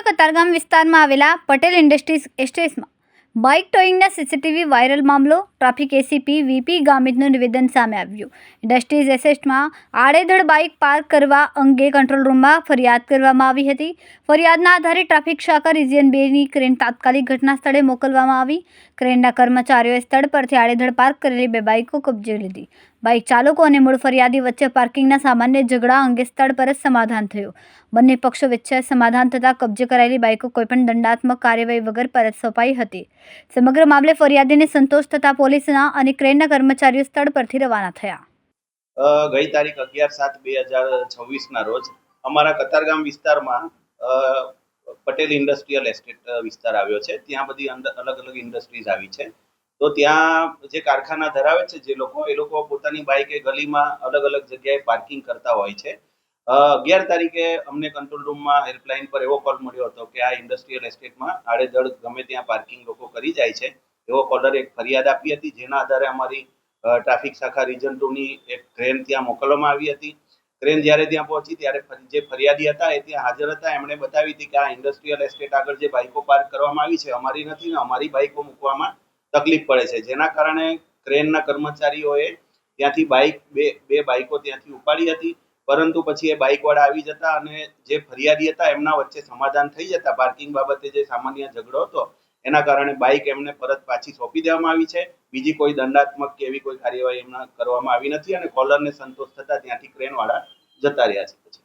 કતારગામ વિસ્તારમાં આવેલા પટેલ ઇન્ડસ્ટ્રીઝ એસ્ટેટમાં બાઇક ટોઈંગના સીસીટીવી વાયરલ મામલો ટ્રાફિક એસીપી વીપી ગામિતનું નિવેદન સામે આવ્યું। ઇન્ડસ્ટ્રીઝ એસ્ટેટમાં આડેધડ બાઇક પાર્ક કરવા અંગે કંટ્રોલ રૂમમાં ફરિયાદ કરવામાં આવી હતી। ફરિયાદના આધારે ટ્રાફિક શાખા રિજિયન 2ની ક્રેન તાત્કાલિક ઘટના સ્થળે મોકલવામાં આવી। ક્રેનના કર્મચારીઓએ સ્થળ પરથી આડેધડ પાર્ક કરેલી 2 બાઇકો કબજે લીધી। બાઇક ચાલકો અને મૂળ ફરિયાદી વચ્ચે પાર્કિંગના સામાન્ય ઝઘડા અંગે સ્થળ પર જ સમાધાન થયું। બંને પક્ષો વચ્ચે સમાધાન થતાં કબજે કરાયેલી બાઇકો કોઈપણ દંડાત્મક કાર્યવાહી વગર પરત સોંપાઈ હતી। સમગ્ર મામલે ફરિયાદીને સંતોષ થતાં પોલીસના અને ક્રેનના કર્મચારીઓ સ્થળ પરથી રવાના થયા। ગઈ તારીખ 11/7/2026ના રોજ અમારા કતારગામ વિસ્તારમાં પટેલ ઇન્ડસ્ટ્રીયલ એસ્ટેટ વિસ્તાર આવ્યો છે। ત્યાં બધી અલગ અલગ ઇન્ડસ્ટ્રીઝ આવી છે। તો ત્યાં જે કારખાના ધરાવે છે એ લોકો પોતાની બાઇક એ ગલીમાં અલગ અલગ જગ્યાએ પાર્કિંગ કરતા હોય છે। 11 તારીખે અમને કંટ્રોલ રૂમમાં હેલ્પલાઇન પર એવો કોલ મળ્યો હતો કે આ ઇન્ડસ્ટ્રીયલ એસ્ટેટમાં આડેધડ ગમે ત્યાં પાર્કિંગ લોકો કરી જાય છે। એવો કોલરે એક ફરિયાદ આપી હતી, જેના આધારે અમારી ટ્રાફિક શાખા રિજન 2ની એક ક્રેન ત્યાં મોકલવામાં આવી હતી। ક્રેન જ્યારે ત્યાં પહોંચી ત્યારે જે ફરિયાદી હતા એ ત્યાં હાજર હતા। એમણે બતાવી હતી કે આ ઇન્ડસ્ટ્રીયલ એસ્ટેટ આગળ જે બાઇકો પાર્ક કરવામાં આવી છે અમારી નથી ને અમારી બાઇકો મૂકવામાં તકલીફ પડે છે, જેના કારણે ક્રેનના કર્મચારીઓએ ત્યાંથી બે બાઇકો ત્યાંથી ઉપાડી હતી। પરંતુ પછી એ બાઇકવાળા આવી જતા અને જે ફરિયાદી હતા એમના વચ્ચે સમાધાન થઈ જતા પાર્કિંગ બાબતે જે સામાન્ય ઝઘડો હતો એના કારણે બાઇક એમને પરત પાછી સોંપી દેવામાં આવી છે। બીજી કોઈ દંડાત્મક કે એવી કોઈ કાર્યવાહી એમના કરવામાં આવી નથી અને કોલરને સંતોષ થતા ત્યાંથી ક્રેનવાળા જતા રહ્યા છે।